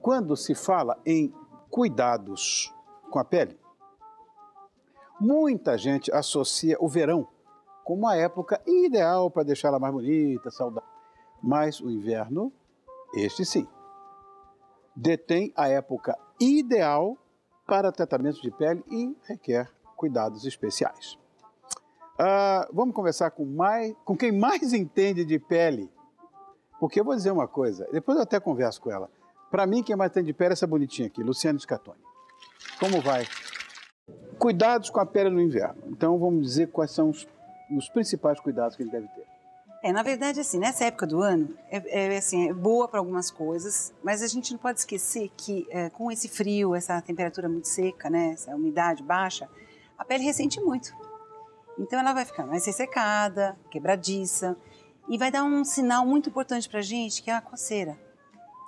quando se fala em cuidados com a pele, muita gente associa o verão como uma época ideal para deixá-la mais bonita, saudável. Mas o inverno, este sim, detém a época ideal para tratamento de pele e requer cuidados especiais. Vamos conversar com quem mais entende de pele. Porque eu vou dizer uma coisa, depois eu até converso com ela. Para mim, quem mais entende de pele é essa bonitinha aqui, Luciane Scatoni. Como vai? Cuidados com a pele no inverno. Então, vamos dizer quais são os principais cuidados que ele deve ter. Na verdade, assim, nessa época do ano, é boa para algumas coisas, mas a gente não pode esquecer que com esse frio, essa temperatura muito seca, né, essa umidade baixa, a pele ressente muito. Então, ela vai ficar mais ressecada, quebradiça, e vai dar um sinal muito importante para a gente, que é a coceira.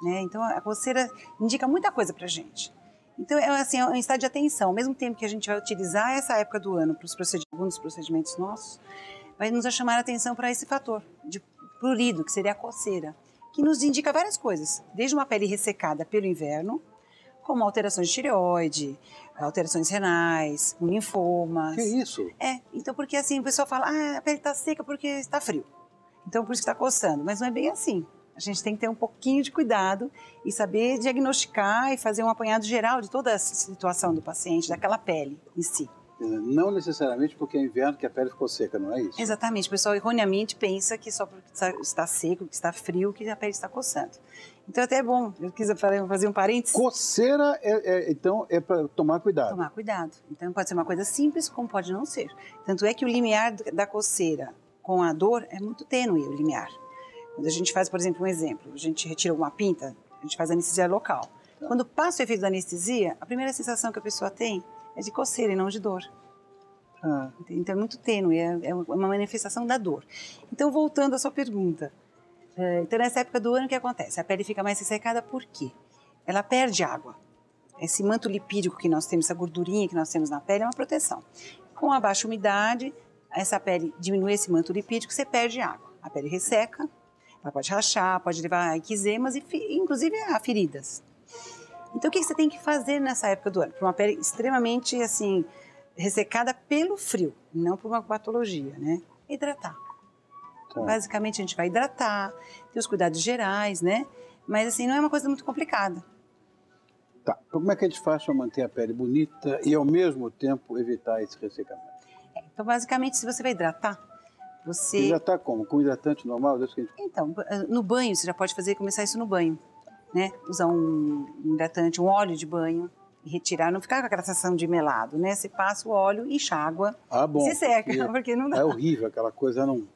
Né? Então, a coceira indica muita coisa para a gente. Então, é um estado de atenção. Ao mesmo tempo que a gente vai utilizar essa época do ano para alguns procedimentos nossos, vai nos chamar a atenção para esse fator de prurido, que seria a coceira, que nos indica várias coisas, desde uma pele ressecada pelo inverno, como alterações de tireoide, alterações renais, linfomas. Que isso? Então porque assim, o pessoal fala, a pele está seca porque está frio, então por isso que está coçando, mas não é bem assim. A gente tem que ter um pouquinho de cuidado e saber diagnosticar e fazer um apanhado geral de toda a situação do paciente, daquela pele em si. Não necessariamente porque é inverno que a pele ficou seca, não é isso? Exatamente. O pessoal erroneamente pensa que só porque está seco, que está frio, que a pele está coçando. Então até é bom, eu quis fazer um parênteses. Coceira, então, é para tomar cuidado. Tomar cuidado. Então pode ser uma coisa simples, como pode não ser. Tanto é que o limiar da coceira com a dor é muito tênue, o limiar. Quando a gente faz, por exemplo, a gente retira alguma pinta, a gente faz anestesia local. Tá. Quando passa o efeito da anestesia, a primeira sensação que a pessoa tem é de coceira e não de dor. Então é muito tênue, é uma manifestação da dor. Então, voltando à sua pergunta, então nessa época do ano o que acontece? A pele fica mais ressecada por quê? Ela perde água. Esse manto lipídico que nós temos, essa gordurinha que nós temos na pele é uma proteção. Com a baixa umidade, essa pele diminui esse manto lipídico, você perde água. A pele resseca, ela pode rachar, pode levar a eczemas e inclusive a feridas. Então o que você tem que fazer nessa época do ano? Para uma pele extremamente assim, ressecada pelo frio, não por uma patologia, né? Hidratar. Tá. Basicamente a gente vai hidratar, ter os cuidados gerais, né? Mas assim, não é uma coisa muito complicada. Tá. Então, como é que a gente faz para manter a pele bonita e ao mesmo tempo evitar esse ressecamento? Então basicamente, se você vai hidratar, você... Hidratar como? Com hidratante normal? Então, no banho, você já pode começar isso no banho, né? Usar um hidratante, um óleo de banho, e retirar, não ficar com aquela sensação de melado, né? Você passa o óleo, enxágua bom, e se seca, porque não dá. É horrível, aquela coisa não...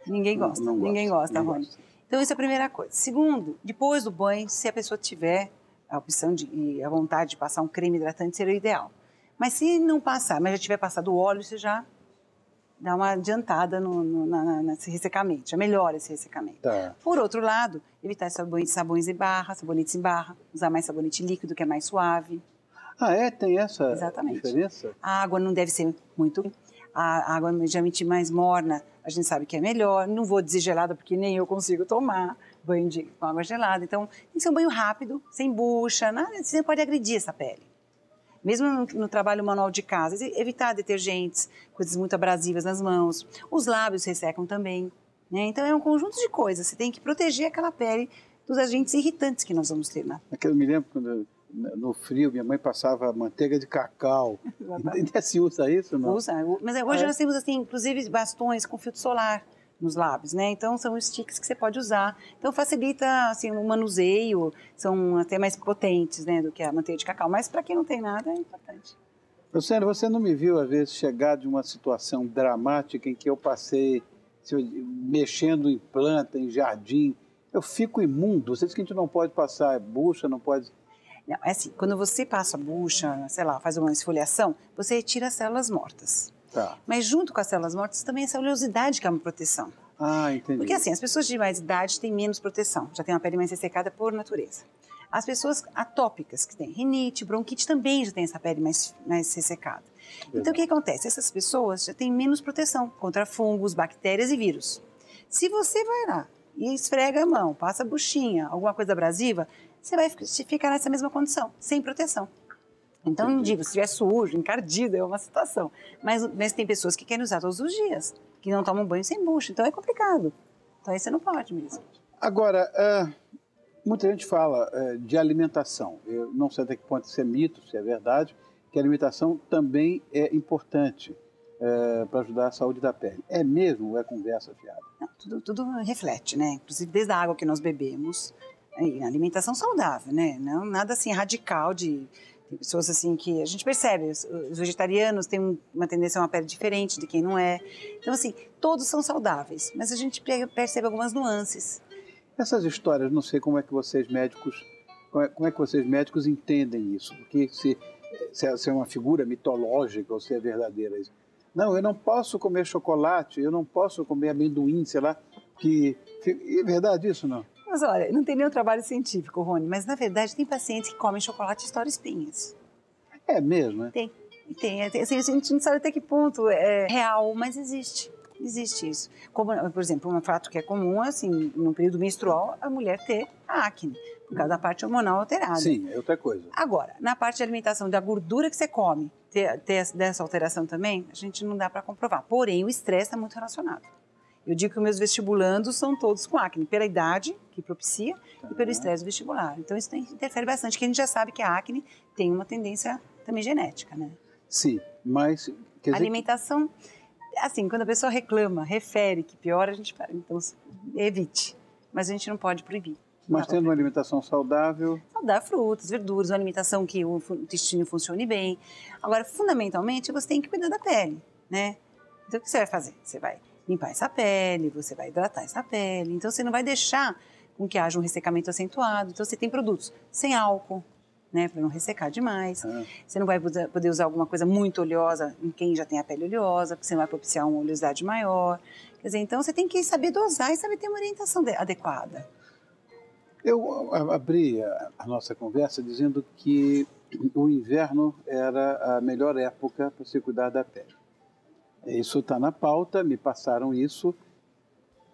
Ninguém gosta, ninguém gosta, Rony. Então, isso é a primeira coisa. Segundo, depois do banho, se a pessoa tiver a opção e a vontade de passar um creme hidratante, seria o ideal. Mas se não passar, mas já tiver passado o óleo, você já dá uma adiantada nesse ressecamento, já melhora esse ressecamento. Tá. Por outro lado, evitar sabonetes em barra, usar mais sabonete líquido, que é mais suave. Tem essa Exatamente. Diferença? A água não deve ser muito... A água geralmente mais morna, a gente sabe que é melhor. Não vou dizer gelada, porque nem eu consigo tomar banho com água gelada. Então, tem que ser um banho rápido, sem bucha, nada. Você pode agredir essa pele. Mesmo no trabalho manual de casa, evitar detergentes, coisas muito abrasivas nas mãos. Os lábios ressecam também, né? Então, é um conjunto de coisas. Você tem que proteger aquela pele dos agentes irritantes que nós vamos ter, né? Eu me lembro quando... No frio, minha mãe passava manteiga de cacau. Ainda se usa isso, não? Usa. Mas hoje nós temos, assim, inclusive, bastões com filtro solar nos lábios, né? Então, são sticks que você pode usar. Então, facilita, assim, o manuseio. São até mais potentes, né, do que a manteiga de cacau. Mas, para quem não tem nada, é importante. Luciane, você não me viu, às vezes, chegar de uma situação dramática em que eu passei mexendo em planta, em jardim. Eu fico imundo. Você diz que a gente não pode passar bucha, não pode... Não, é assim, quando você passa a bucha, sei lá, faz uma esfoliação, você retira as células mortas. Tá. Mas junto com as células mortas também essa oleosidade que é uma proteção. Entendi. Porque assim, as pessoas de mais idade têm menos proteção, já têm uma pele mais ressecada por natureza. As pessoas atópicas, que têm rinite, bronquite, também já têm essa pele mais ressecada. Verdade. Então o que acontece? Essas pessoas já têm menos proteção contra fungos, bactérias e vírus. Se você vai lá e esfrega a mão, passa a buchinha, alguma coisa abrasiva, você vai ficar nessa mesma condição, sem proteção. Então, não digo, se estiver sujo, encardido, é uma situação. Mas tem pessoas que querem usar todos os dias, que não tomam banho sem bucha, então é complicado. Então aí você não pode mesmo. Agora, muita gente fala de alimentação. Eu não sei até que ponto isso é mito, se é verdade, que a alimentação também é importante para ajudar a saúde da pele. É mesmo ou é conversa fiada? Não, tudo reflete, né? Inclusive desde a água que nós bebemos, alimentação saudável, né? Não nada assim radical de... Tem pessoas assim que a gente percebe, os vegetarianos têm uma tendência a uma pele diferente de quem não é. Então assim, todos são saudáveis, mas a gente percebe algumas nuances. Essas histórias, não sei como é que vocês médicos, como é que vocês médicos entendem isso, porque se é uma figura mitológica ou se é verdadeira isso. Não, eu não posso comer chocolate, eu não posso comer amendoim, sei lá, é verdade isso, não? Mas olha, não tem nenhum trabalho científico, Rony, mas na verdade tem pacientes que comem chocolate e estouram espinhas. É mesmo, né? Tem. Assim, a gente não sabe até que ponto é real, mas existe isso. Como, por exemplo, um fato que é comum, assim, no período menstrual, a mulher ter acne, por causa da parte hormonal alterada. Sim, é outra coisa. Agora, na parte de alimentação, da gordura que você come, ter dessa alteração também, a gente não dá para comprovar. Porém, o estresse está muito relacionado. Eu digo que os meus vestibulandos são todos com acne, pela idade que propicia e pelo estresse vestibular. Então, isso interfere bastante, porque a gente já sabe que a acne tem uma tendência também genética, né? Sim, mas... Quer dizer, alimentação, assim, quando a pessoa reclama, refere que piora, a gente fala, então evite. Mas a gente não pode proibir. Mas tendo uma alimentação saudável... Saudável, frutas, verduras, uma alimentação que o intestino funcione bem. Agora, fundamentalmente, você tem que cuidar da pele, né? Então, o que você vai fazer? Você vai limpar essa pele, você vai hidratar essa pele. Então, você não vai deixar com que haja um ressecamento acentuado. Então, você tem produtos sem álcool, né, para não ressecar demais. Você não vai poder usar alguma coisa muito oleosa em quem já tem a pele oleosa, porque você não vai propiciar uma oleosidade maior. Quer dizer, então, você tem que saber dosar e saber ter uma orientação adequada. Eu abri a nossa conversa dizendo que o inverno era a melhor época para se cuidar da pele. Isso está na pauta, me passaram isso.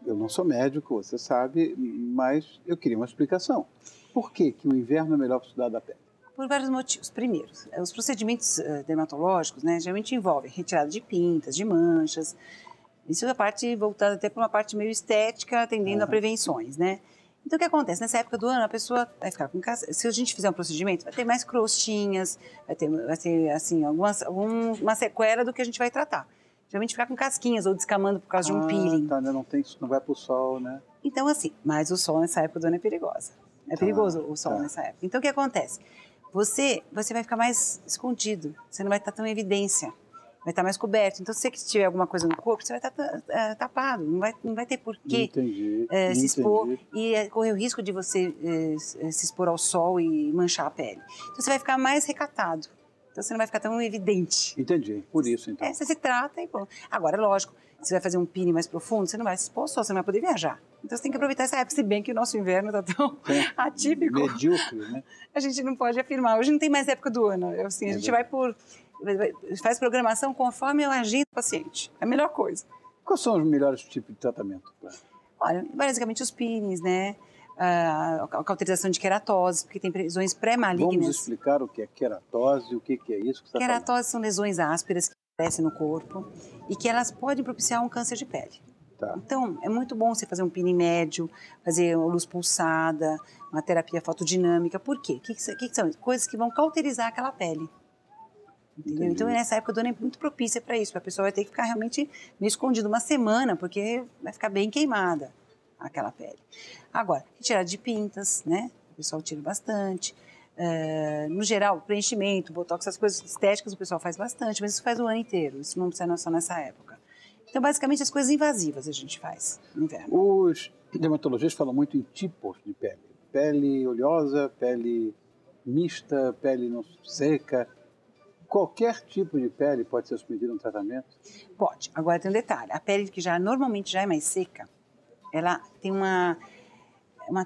Eu não sou médico, você sabe, mas eu queria uma explicação. Por que o inverno é melhor para cuidar da pele? Por vários motivos. Primeiro, os procedimentos dermatológicos, né, geralmente envolvem retirada de pintas, de manchas. Isso é a parte voltada até para uma parte meio estética, atendendo a prevenções, né? Então, o que acontece? Nessa época do ano, a pessoa vai ficar com... Se a gente fizer um procedimento, vai ter mais crostinhas, vai ter assim, uma sequela do que a gente vai tratar. Geralmente ficar com casquinhas ou descamando por causa de um peeling. Tá, não vai para o sol, né? Então, assim, mas o sol nessa época do ano é perigosa. É perigoso o sol nessa época. Então, o que acontece? Você vai ficar mais escondido, você não vai estar tão em evidência, vai estar mais coberto. Então, se você tiver alguma coisa no corpo, você vai estar tapado, não vai ter por que se expor e correr o risco de você se expor ao sol e manchar a pele. Então, você vai ficar mais recatado. Então, você não vai ficar tão evidente. Entendi, por isso, então. Você se trata e pronto. Agora, lógico, você vai fazer um peeling mais profundo, você não vai se expor ao sol, você não vai poder viajar. Então, você tem que aproveitar essa época, se bem que o nosso inverno está tão atípico. Medíocre, né? A gente não pode afirmar. Hoje não tem mais época do ano. Assim, a gente faz programação conforme a agenda do paciente. É a melhor coisa. Quais são os melhores tipos de tratamento? Olha, basicamente os peelings, né? A cauterização de queratose, porque tem lesões pré-malignas. Vamos explicar o que é queratose, o que é isso que você está falando. Queratose são lesões ásperas que aparecem no corpo e que elas podem propiciar um câncer de pele. Tá. Então, é muito bom você fazer um peeling médio, fazer uma luz pulsada, uma terapia fotodinâmica. Por quê? O que são? Coisas que vão cauterizar aquela pele. Entendeu? Então, nessa época do ano é muito propícia para isso. A pessoa vai ter que ficar realmente meio escondida uma semana, porque vai ficar bem queimada aquela pele. Agora, retirada de pintas, né? O pessoal tira bastante. No geral, preenchimento, botox, essas coisas estéticas o pessoal faz bastante, mas isso faz o ano inteiro. Isso não precisa só nessa época. Então, basicamente, as coisas invasivas a gente faz no inverno. Os dermatologistas falam muito em tipos de pele. Pele oleosa, pele mista, pele não seca. Qualquer tipo de pele pode ser submetido a um tratamento? Pode. Agora tem um detalhe. A pele que normalmente já é mais seca, ela tem uma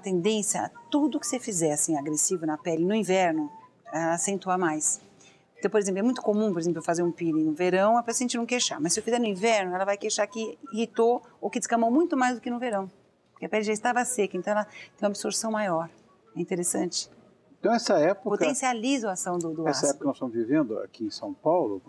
tendência a tudo que você fizer assim, agressivo na pele no inverno, acentuar mais. Então, por exemplo, é muito comum, por exemplo, eu fazer um peeling no verão, a paciente não queixar. Mas se eu fizer no inverno, ela vai queixar que irritou ou que descamou muito mais do que no verão. Porque a pele já estava seca, então ela tem uma absorção maior. É interessante. Então, essa época... Potencializa a ação do Essa ácido. época que nós estamos vivendo aqui em São Paulo,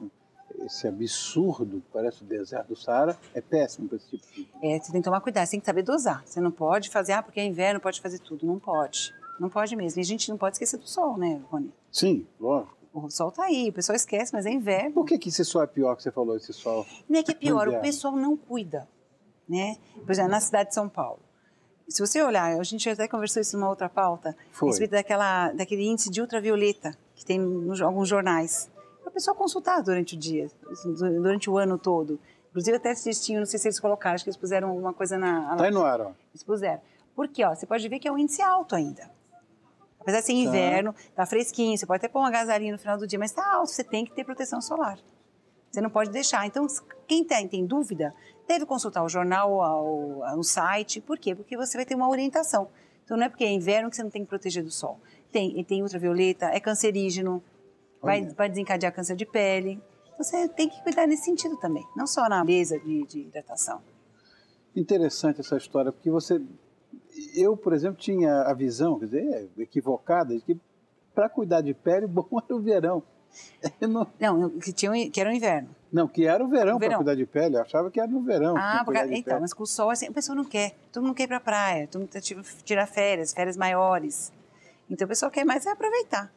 esse absurdo, parece o deserto do Saara, é péssimo para esse tipo de... Você tem que tomar cuidado, você tem que saber dosar. Você não pode fazer, porque é inverno, pode fazer tudo. Não pode. Não pode mesmo. E a gente não pode esquecer do sol, né, Rony? Sim, lógico. O sol tá aí, o pessoal esquece, mas é inverno. Por que esse sol é pior que você falou, esse sol? Não é que é pior, o Inverno. pessoal não cuida, né? Por exemplo, na cidade de São Paulo. Se você olhar, a gente até conversou isso numa outra pauta, a respeito daquele índice de ultravioleta que tem em alguns jornais. O pessoal consultar durante o dia, durante o ano todo. Inclusive até assistiam, não sei se eles colocaram, acho que eles puseram alguma coisa na... Tá aí no ar, ó. Eles puseram. Porque, ó, você pode ver que é um índice alto ainda. Apesar de ser inverno, tá fresquinho, você pode até pôr um agasalhinho no final do dia, mas tá alto, você tem que ter proteção solar. Você não pode deixar. Então, quem tem dúvida, deve consultar o jornal, o site. Por quê? Porque você vai ter uma orientação. Então, não é porque é inverno que você não tem que proteger do sol. Tem ultravioleta, é cancerígeno, vai desencadear câncer de pele. Então, você tem que cuidar nesse sentido também, não só na mesa de hidratação. Interessante essa história, porque eu, por exemplo, tinha a visão, quer dizer, equivocada, de que para cuidar de pele, bom era o verão. Que era o inverno. Não, que era o verão para cuidar de pele. Eu achava que era no verão. Então, mas com o sol, assim, a pessoa não quer. Todo mundo quer ir para a praia, todo mundo quer tirar férias maiores. Então, a pessoa quer mais aproveitar.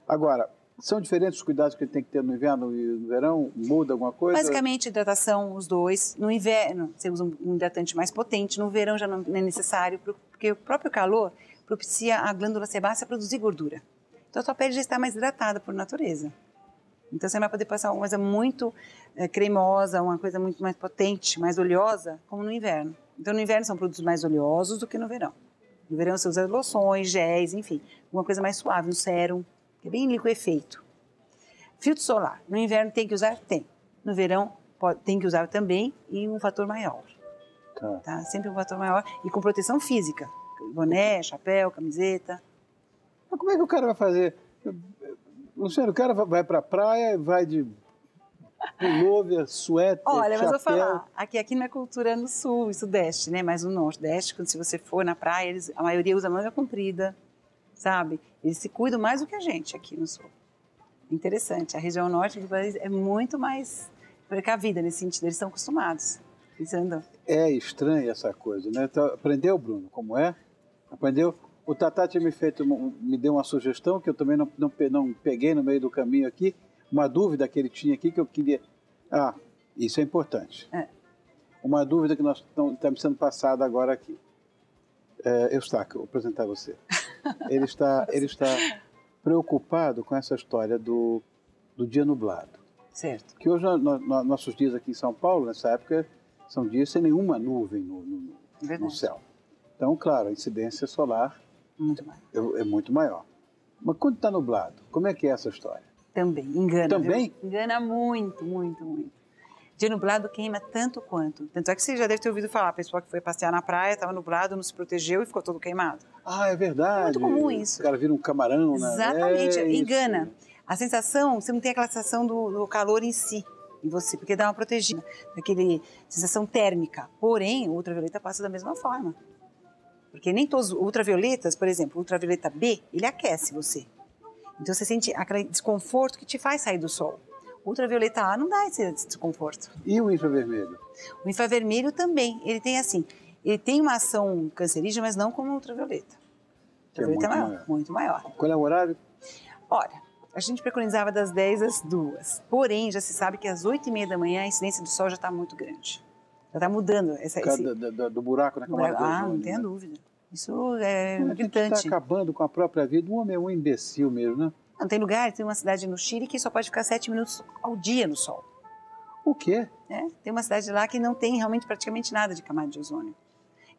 Agora, são diferentes os cuidados que ele tem que ter no inverno e no verão? Muda alguma coisa? Basicamente, hidratação, os dois. No inverno, você usa um hidratante mais potente. No verão já não é necessário, porque o próprio calor propicia a glândula sebácea a produzir gordura. Então, a sua pele já está mais hidratada por natureza. Então, você não vai poder passar uma coisa muito cremosa, uma coisa muito mais potente, mais oleosa, como no inverno. Então, no inverno são produtos mais oleosos do que no verão. No verão, você usa loções, géis, enfim, uma coisa mais suave, um sérum, que é bem liquefeito. Filtro solar. No inverno tem que usar? Tem. No verão tem que usar também e um fator maior. Tá? Sempre um fator maior e com proteção física. Boné, chapéu, camiseta. Mas como é que o cara vai fazer? Luciano, o cara vai para a praia, vai de pullover, suéter, Olha, mas chapéu. vou falar, aqui não é cultura no sul e sudeste, né? Mas no nordeste, quando se você for na praia, a maioria usa manga comprida, sabe? Eles se cuidam mais do que a gente aqui no sul. Interessante, a região norte do país é muito mais precavida nesse sentido, eles são acostumados. Eles andam. É estranha essa coisa, né? Então, aprendeu, Bruno, como é? Aprendeu? O Tatá tinha me deu uma sugestão que eu também não peguei no meio do caminho aqui, uma dúvida que ele tinha aqui que eu queria... Ah, isso é importante. Uma dúvida que está me sendo passada agora aqui. Eustáquio, vou apresentar você. Ele está preocupado com essa história do dia nublado. Certo. Que hoje, nossos dias aqui em São Paulo, nessa época, são dias sem nenhuma nuvem no céu. Então, claro, a incidência solar é muito maior. Mas quando está nublado, como é que é essa história? Também, engana. Também? Viu? Engana muito, muito, muito. Dia nublado queima tanto quanto. Tanto é que você já deve ter ouvido falar, a pessoa que foi passear na praia, estava nublado, não se protegeu e ficou todo queimado. Ah, é verdade. É muito comum isso. O cara vira um camarão, né? Exatamente, engana. A sensação, você não tem aquela sensação do calor em si, em você, porque dá uma protegida, daquele sensação térmica. Porém, o ultravioleta passa da mesma forma. Porque nem todos os ultravioletas, por exemplo, o ultravioleta B, ele aquece você. Então você sente aquele desconforto que te faz sair do sol. O ultravioleta A não dá esse desconforto. E o infravermelho? O infravermelho também, ele tem uma ação cancerígena, mas não como o ultravioleta. O ultravioleta é muito maior. Qual é o horário? Olha, a gente preconizava das 10 às 2. Porém, já se sabe que às 8h30 da manhã a incidência do sol já está muito grande. Já está mudando. Do buraco na camada de ozônio, não tenha dúvida. Isso é gritante. Está acabando com a própria vida. O homem é um imbecil mesmo, né? Não, tem lugar, tem uma cidade no Chile que só pode ficar 7 minutos ao dia no sol. O quê? Tem uma cidade lá que não tem realmente praticamente nada de camada de ozônio.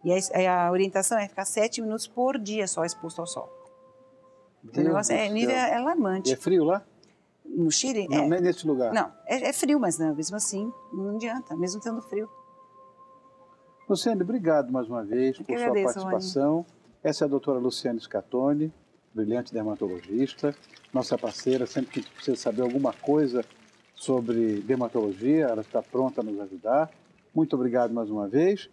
E a orientação é ficar 7 minutos por dia só exposto ao sol. Então, o negócio nível alarmante. E é frio lá? No Chile? Não, nem nesse lugar. Não, é frio, mas não, mesmo assim não adianta, mesmo tendo frio. Luciane, obrigado mais uma vez por sua participação. Rony. Essa é a doutora Luciane Scatoni, brilhante dermatologista, nossa parceira. Sempre que a gente precisa saber alguma coisa sobre dermatologia, ela está pronta a nos ajudar. Muito obrigado mais uma vez.